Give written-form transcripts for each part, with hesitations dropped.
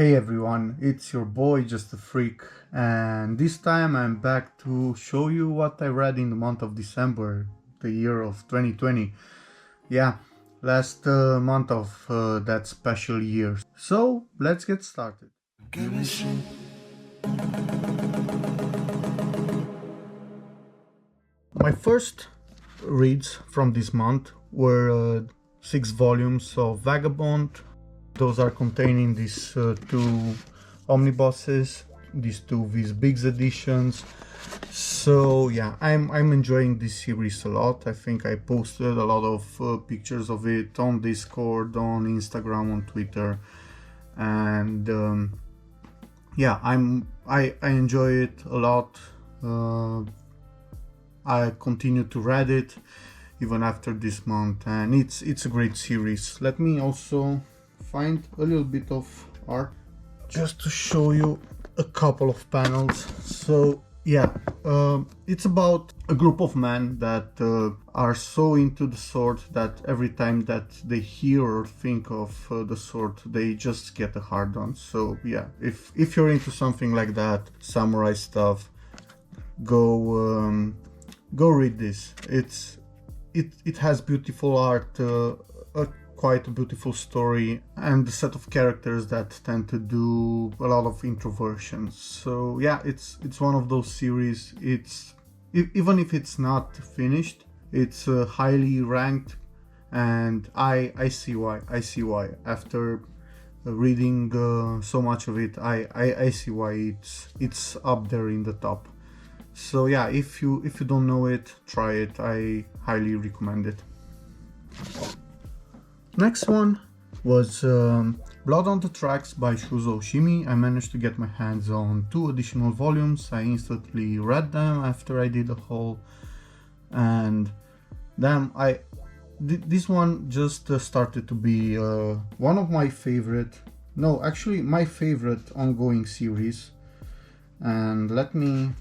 Hey everyone, it's your boy Just a Freak, and this time I'm back to show you what I read in the month of December, the year of 2020. Yeah, last month of that special year. So let's get started. My first reads from this month were 6 volumes of Vagabond. Those are containing these two omnibuses, these two Viz Bigs editions. So yeah, I'm enjoying this series a lot. I think I posted a lot of pictures of it on Discord, on Instagram, on Twitter, and yeah, I enjoy it a lot. I continue to read it even after this month, and it's a great series. Let me also find a little bit of art just to show you a couple of panels. So yeah, it's about a group of men that are so into the sword that every time that they hear or think of the sword, they just get a hard on. So yeah, if you're into something like that, samurai stuff, go read this. It has beautiful art, quite a beautiful story, and a set of characters that tend to do a lot of introversions. So yeah, it's one of those series. Even if it's not finished, it's highly ranked, and I see why. After reading so much of it, I see why it's up there in the top. So yeah, if you don't know it, try it. I highly recommend it. Next one was Blood on the Tracks by Shuzo Oshimi. I managed to get my hands on 2 additional volumes. I instantly read them after I did the haul, and damn, this one just started to be one of my favorite, no, actually my favorite ongoing series. And let me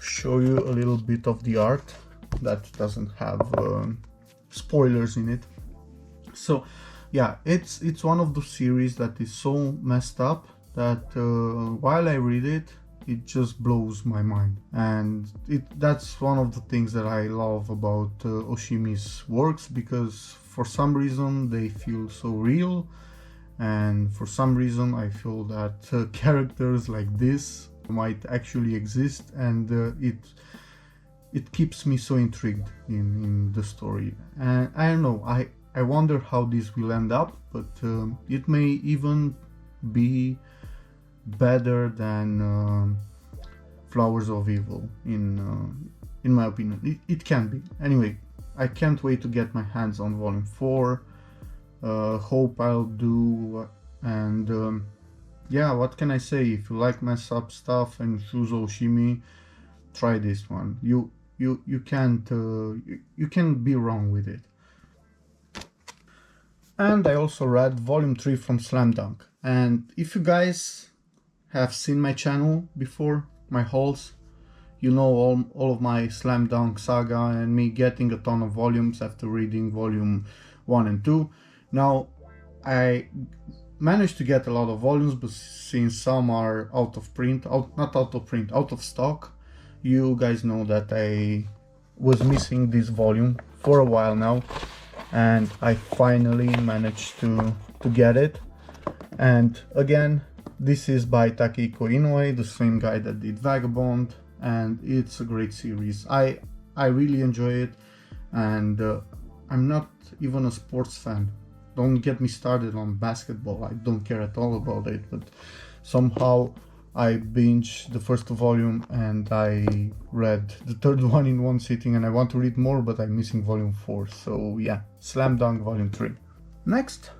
show you a little bit of the art that doesn't have spoilers in it. So yeah, it's one of those series that is so messed up that while I read it, it just blows my mind. And that's one of the things that I love about Oshimi's works, because for some reason they feel so real, and for some reason I feel that characters like this might actually exist, and it keeps me so intrigued in the story. And I don't know, I wonder how this will end up, but it may even be better than Flowers of Evil, in my opinion. It can be. Anyway, I can't wait to get my hands on volume 4. Hope I'll do, and yeah, what can I say? If you like mess up stuff and Shuzo Oshimi, try this one. You can't be wrong with it. And I also read volume 3 from Slam Dunk. And if you guys have seen my channel before, my hauls, you know all of my Slam Dunk saga and me getting a ton of volumes after reading volume 1 and 2. Now, I managed to get a lot of volumes, but since some are out of stock, you guys know that I was missing this volume for a while now, and I finally managed to get it. And again, this is by Takehiko Inoue, the same guy that did Vagabond, and it's a great series. I really enjoy it, and I'm not even a sports fan. Don't get me started on basketball, I don't care at all about it, but somehow I binged the first volume and I read the third one in one sitting, and I want to read more, but I'm missing volume 4. So yeah, Slam Dunk volume 3. Next,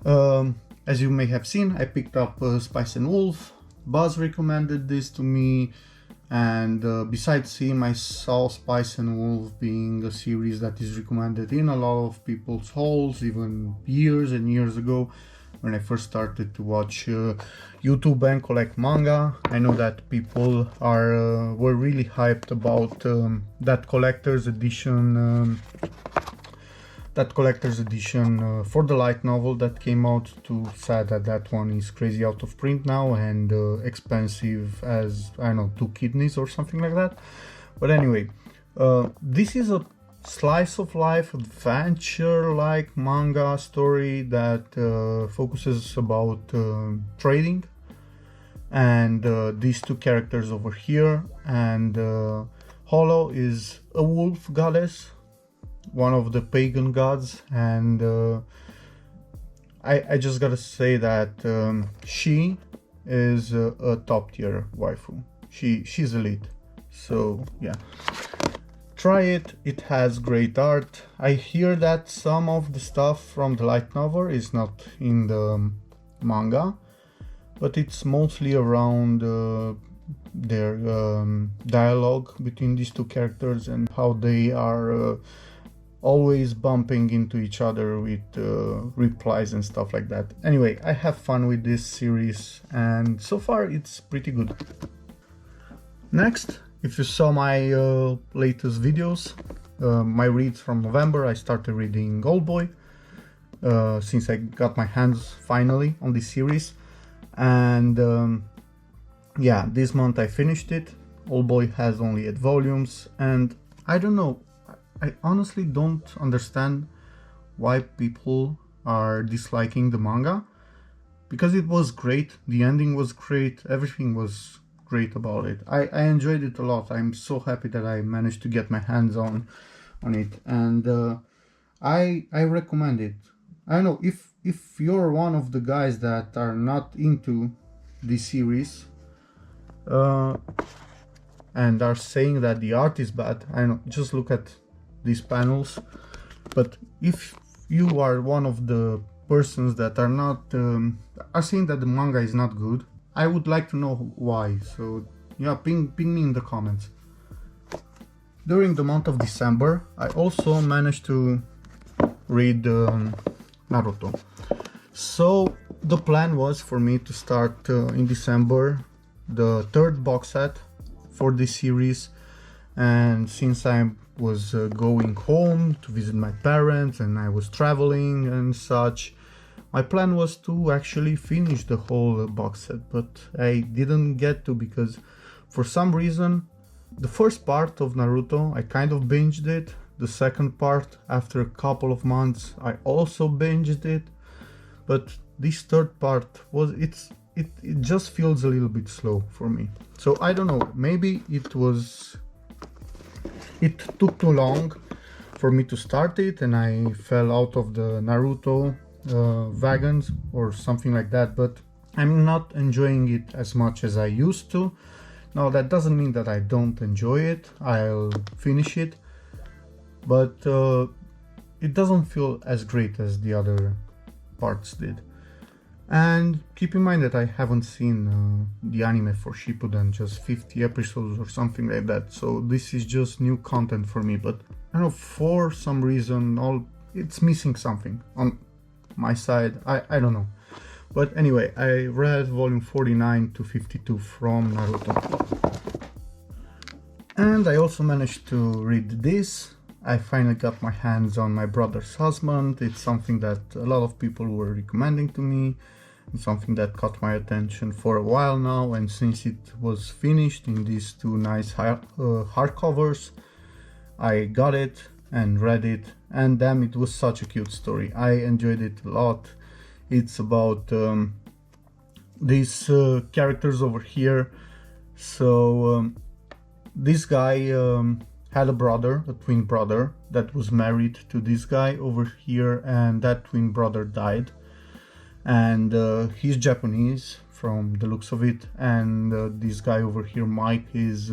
as you may have seen, I picked up Spice and Wolf. Buzz recommended this to me, and besides him, I saw Spice and Wolf being a series that is recommended in a lot of people's hauls, even years and years ago, when I first started to watch YouTube and collect manga. I know that people were really hyped about that collector's edition that collector's edition for the light novel that came out. Too sad that that one is crazy out of print now and expensive as, I don't know, 2 kidneys or something like that. But anyway, this is a slice of life adventure like manga story that focuses about trading, and these 2 characters over here, and Hollow is a wolf goddess, one of the pagan gods, and I just gotta say that she is a top tier waifu. She's elite, so yeah, try it. It has great art. I hear that some of the stuff from the light novel is not in the manga, but it's mostly around their dialogue between these 2 characters and how they are always bumping into each other with replies and stuff like that. Anyway, I have fun with this series and so far it's pretty good. Next, if you saw my latest videos, my reads from November, I started reading Goalboy since I got my hands finally on this series, and yeah, this month I finished it. Goalboy has only 8 volumes, and I don't know, I honestly don't understand why people are disliking the manga, because it was great, the ending was great, everything was great about it. I enjoyed it a lot. I'm so happy that I managed to get my hands on it, and I recommend it. I don't know, if you're one of the guys that are not into this series and are saying that the art is bad, I don't know, just look at these panels. But if you are one of the persons that are not are saying that the manga is not good, I would like to know why. So yeah, ping me in the comments. During the month of December, I also managed to read Naruto. So the plan was for me to start in December the 3rd box set for this series, and since I was going home to visit my parents and I was traveling and such, my plan was to actually finish the whole box set, but I didn't get to, because for some reason the first part of Naruto I kind of binged it, the second part after a couple of months I also binged it, but this 3rd part was it just feels a little bit slow for me. So I don't know, maybe it took too long for me to start it and I fell out of the Naruto wagons or something like that, but I'm not enjoying it as much as I used to. Now that doesn't mean that I don't enjoy it, I'll finish it, but it doesn't feel as great as the other parts did. And keep in mind that I haven't seen the anime for Shippuden, just 50 episodes or something like that, so this is just new content for me, but I don't know, for some reason it's missing something on my side, I don't know. But anyway, I read volume 49 to 52 from Naruto. And I also managed to read this. I finally got my hands on My Brother's Husband. It's something that a lot of people were recommending to me. It's something that caught my attention for a while now, and since it was finished in these 2 nice hardcovers, I got it and read it, and damn, it was such a cute story. I enjoyed it a lot. It's about these characters over here. So this guy had a brother, a twin brother, that was married to this guy over here, and that twin brother died. And he's Japanese from the looks of it, and this guy over here, Mike, is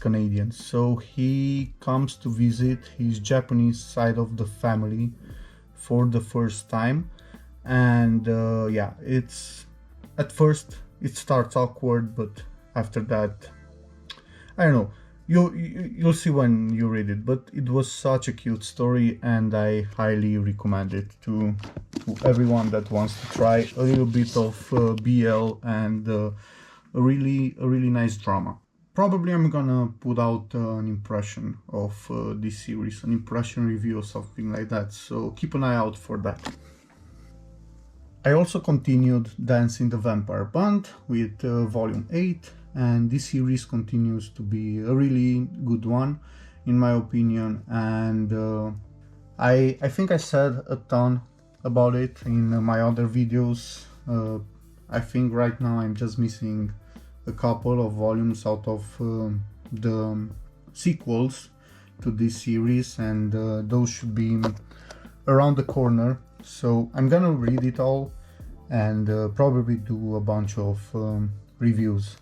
Canadian. So he comes to visit his Japanese side of the family for the first time, and yeah, it's at first it starts awkward, but after that, I don't know, you'll see when you read it, but it was such a cute story, and I highly recommend it to everyone that wants to try a little bit of BL and a really nice drama. probably I'm gonna put out an impression of this series, an impression review or something like that, so keep an eye out for that. I also continued Dancing the Vampire Band with volume 8, and this series continues to be a really good one in my opinion, and I think I said a ton about it in my other videos. I think right now I'm just missing a couple of volumes out of the sequels to this series, and those should be around the corner, so I'm gonna read it all and probably do a bunch of reviews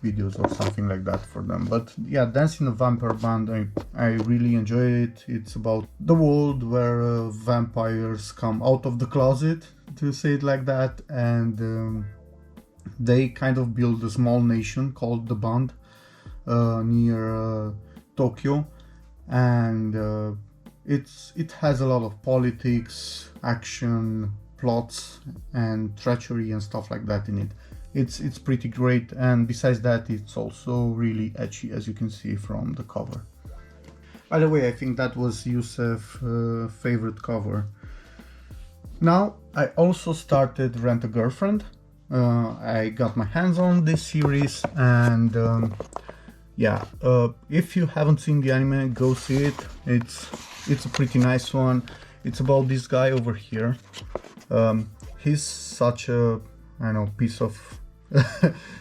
videos or something like that for them. But yeah, Dancing the Vampire Band, I really enjoy it. It's about the world where vampires come out of the closet, to say it like that, and they kind of build a small nation called the Band near Tokyo, and it has a lot of politics, action, plots, and treachery and stuff like that in it. It's pretty great, and besides that, it's also really edgy, as you can see from the cover. By the way, I think that was Yusef's favorite cover. Now, I also started Rent a Girlfriend. I got my hands on this series, and yeah, if you haven't seen the anime, go see it. It's a pretty nice one. It's about this guy over here. He's such a, I don't know, piece of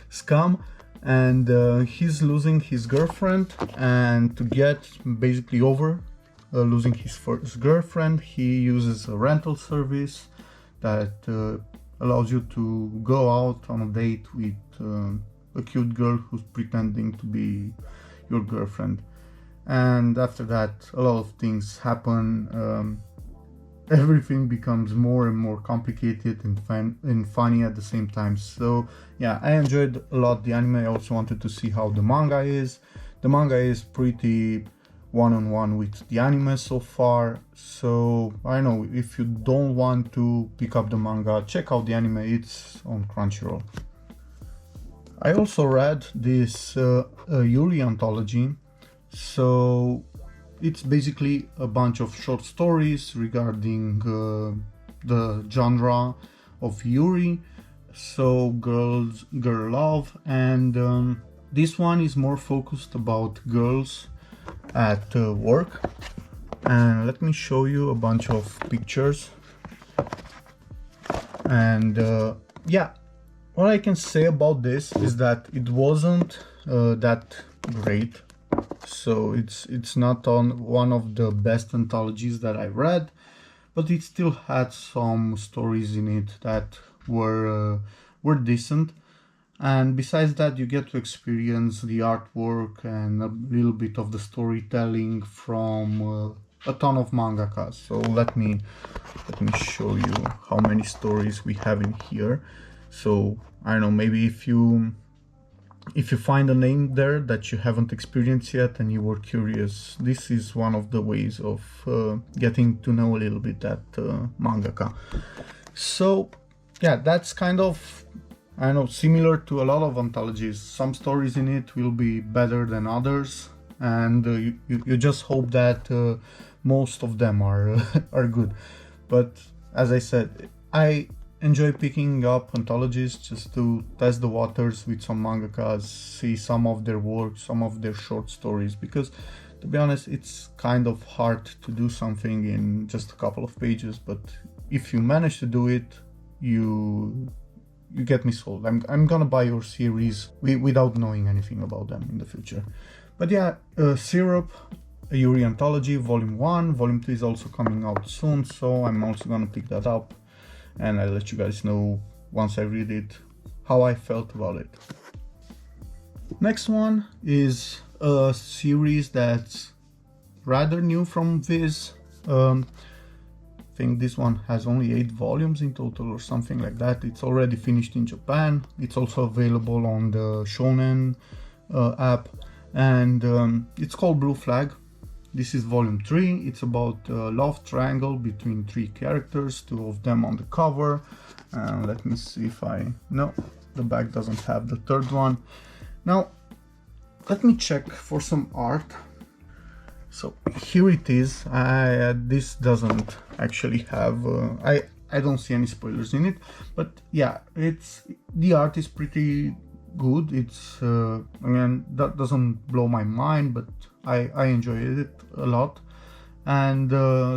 scum, and he's losing his girlfriend, and to get basically over losing his first girlfriend, he uses a rental service that allows you to go out on a date with a cute girl who's pretending to be your girlfriend. And after that, a lot of things happen. Everything becomes more and more complicated and funny at the same time. So yeah, I enjoyed a lot the anime. I also wanted to see how the manga is. The manga is pretty one-on-one with the anime so far, so I know if you don't want to pick up the manga, check out the anime. It's on Crunchyroll. I also read this Yuri anthology. So it's basically a bunch of short stories regarding the genre of Yuri, so girl love, and this one is more focused about girls at work. And let me show you a bunch of pictures. And yeah, what I can say about this is that it wasn't that great. So it's not on one of the best anthologies that I read, but it still had some stories in it that were decent. And besides that, you get to experience the artwork and a little bit of the storytelling from a ton of mangakas. So let me show you how many stories we have in here. So I don't know, maybe if you find a name there that you haven't experienced yet and you were curious, this is one of the ways of getting to know a little bit that mangaka. So yeah, that's kind of, I know, similar to a lot of anthologies. Some stories in it will be better than others, and you just hope that most of them are are good. But as I said, I enjoy picking up anthologies just to test the waters with some mangakas, see some of their work, some of their short stories, because to be honest, it's kind of hard to do something in just a couple of pages, but if you manage to do it, you get me sold. I'm gonna buy your series without knowing anything about them in the future. But yeah, Syrup, a Yuri anthology, volume 1, volume 2 is also coming out soon, so I'm also gonna pick that up, and I'll let you guys know once I read it how I felt about it. Next one is a series that's rather new from Viz. I think this one has only 8 volumes in total or something like that. It's already finished in Japan. It's also available on the Shonen app, and it's called Blue Flag. This is volume 3. It's about a love triangle between 3 characters, 2 of them on the cover. Let me see if no, the back doesn't have the third one. Now, Let me check for some art. So here it is. This doesn't actually have I don't see any spoilers in it, but yeah, the art is pretty good. It's again, that doesn't blow my mind, but I enjoyed it a lot, and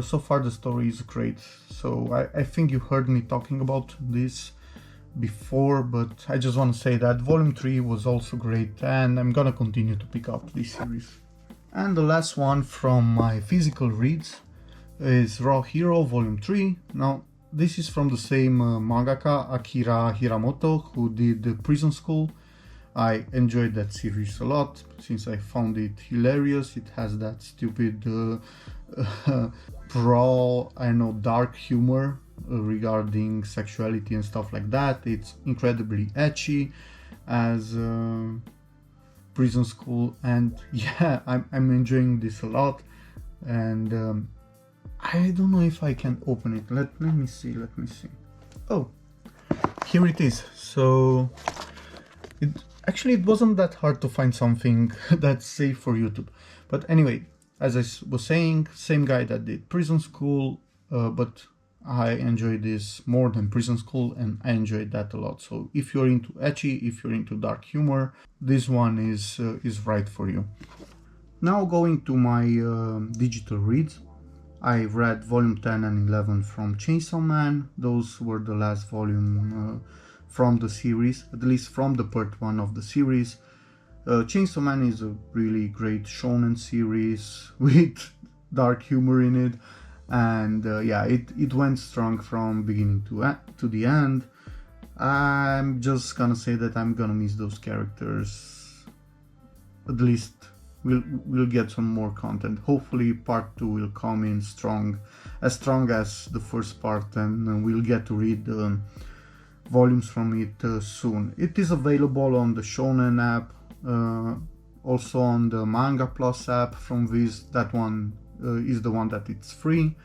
so far the story is great. So I think you heard me talking about this before, but I just want to say that volume 3 was also great, and I'm gonna continue to pick up this series. And the last one from my physical reads is Raw Hero Volume 3. Now, this is from the same mangaka, Akira Hiramoto, who did Prison School. I enjoyed that series a lot, since I found it hilarious. It has that stupid dark humor regarding sexuality and stuff like that. It's incredibly ecchi as Prison School, and yeah, I'm enjoying this a lot, and I don't know if I can open it. Let me see. Oh, here it is. So it wasn't that hard to find something that's safe for YouTube, but anyway, as I was saying, same guy that did Prison School, but I enjoyed this more than Prison School, and I enjoyed that a lot. So if you're into ecchi, if you're into dark humor, this one is right for you. Now going to my digital reads, I read volume 10 and 11 from Chainsaw Man. Those were the last volume from the series, at least from the part 1 of the series. Chainsaw Man is a really great shonen series with dark humor in it, and yeah, it went strong from beginning to the end. I'm just gonna say that I'm gonna miss those characters. At least we'll get some more content. Hopefully part 2 will come in strong as the first part, and we'll get to read volumes from it soon. It is available on the Shonen app, also on the Manga Plus app from Viz. That one is the one that it's free.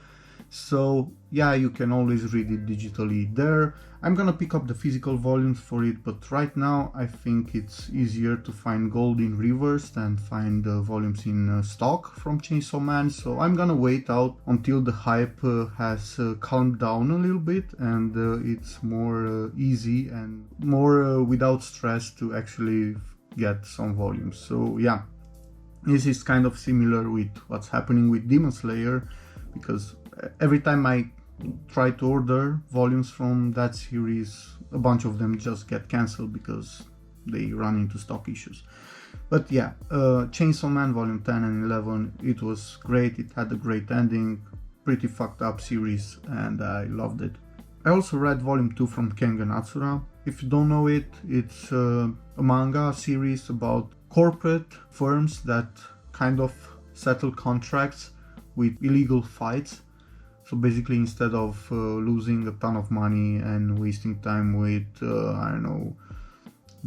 So yeah, you can always read it digitally there. I'm gonna pick up the physical volumes for it, but right now I think it's easier to find gold in reverse than find volumes in stock from Chainsaw Man. So I'm gonna wait out until the hype has calmed down a little bit, and it's more easy and more without stress to actually get some volumes. So yeah, this is kind of similar with what's happening with Demon Slayer, because every time I try to order volumes from that series, a bunch of them just get cancelled because they run into stock issues. But yeah, Chainsaw Man volume 10 and 11, it was great. It had a great ending, pretty fucked up series, and I loved it. I also read volume 2 from Kengan Atsura. If you don't know it, it's a manga series about corporate firms that kind of settle contracts with illegal fights. So basically, instead of losing a ton of money and wasting time with,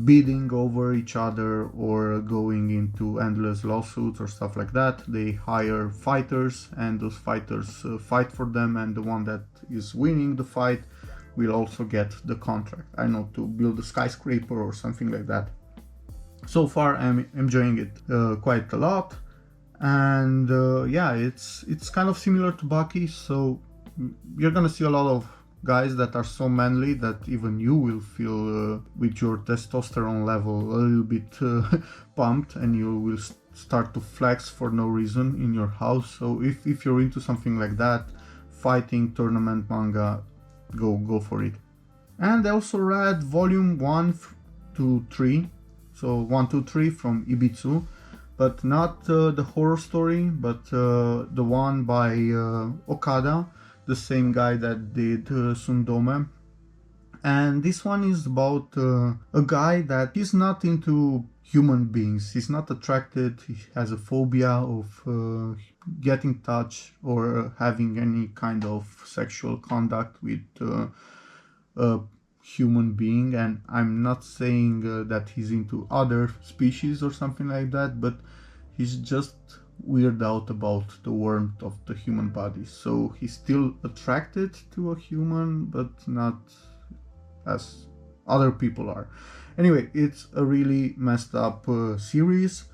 bidding over each other or going into endless lawsuits or stuff like that, they hire fighters, and those fighters fight for them, and the one that is winning the fight will also get the contract. To build a skyscraper or something like that. So far, I'm enjoying it quite a lot. And yeah, it's kind of similar to Baki, so you're gonna see a lot of guys that are so manly that even you will feel with your testosterone level a little bit pumped, and you will start to flex for no reason in your house. So if you're into something like that, fighting tournament manga, go for it. And I also read volume 1 to 3, so 1, 2, 3 from Ibitsu, but not the horror story, but the one by Okada, the same guy that did Sundome. And this one is about a guy that is not into human beings. He's not attracted, he has a phobia of getting touched or having any kind of sexual contact with a human being. And I'm not saying that he's into other species or something like that, but he's just weirded out about the warmth of the human body. So he's still attracted to a human, but not as other people are. Anyway, it's a really messed up series.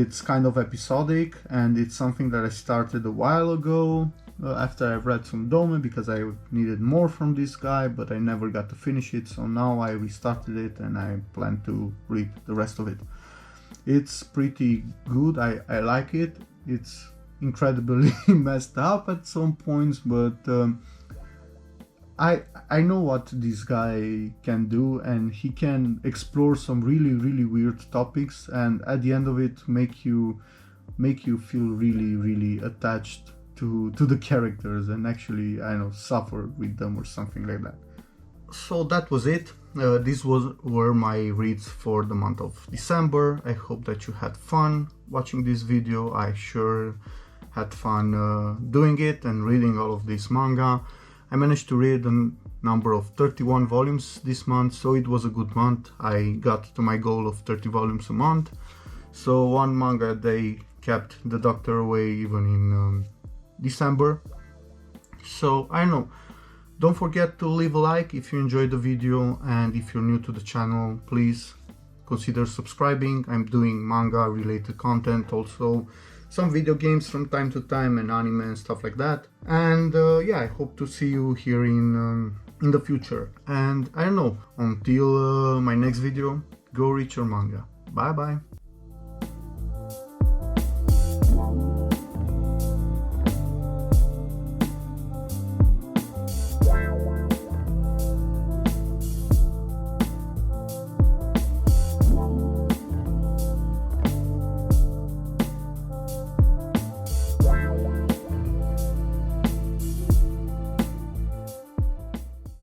It's kind of episodic, and it's something that I started a while ago after I've read some Dome, because I needed more from this guy, but I never got to finish it, so now I restarted it and I plan to read the rest of it. It's pretty good. I like it. It's incredibly messed up at some points, but I know what this guy can do, and he can explore some really weird topics, and at the end of it make you feel really attached to the characters, and actually, I don't know, suffer with them or something like that. So that was it. These were my reads for the month of December. I hope that you had fun watching this video. I sure had fun doing it and reading all of this manga. I managed to read a number of 31 volumes this month, so it was a good month. I got to my goal of 30 volumes a month. So one manga a day kept the doctor away even in December. So I know. Don't forget to leave a like if you enjoyed the video, and if you're new to the channel, please consider subscribing. I'm doing manga related content, also some video games from time to time, and anime and stuff like that. And yeah, I hope to see you here in the future. And I don't know, until my next video, go read your manga. Bye bye.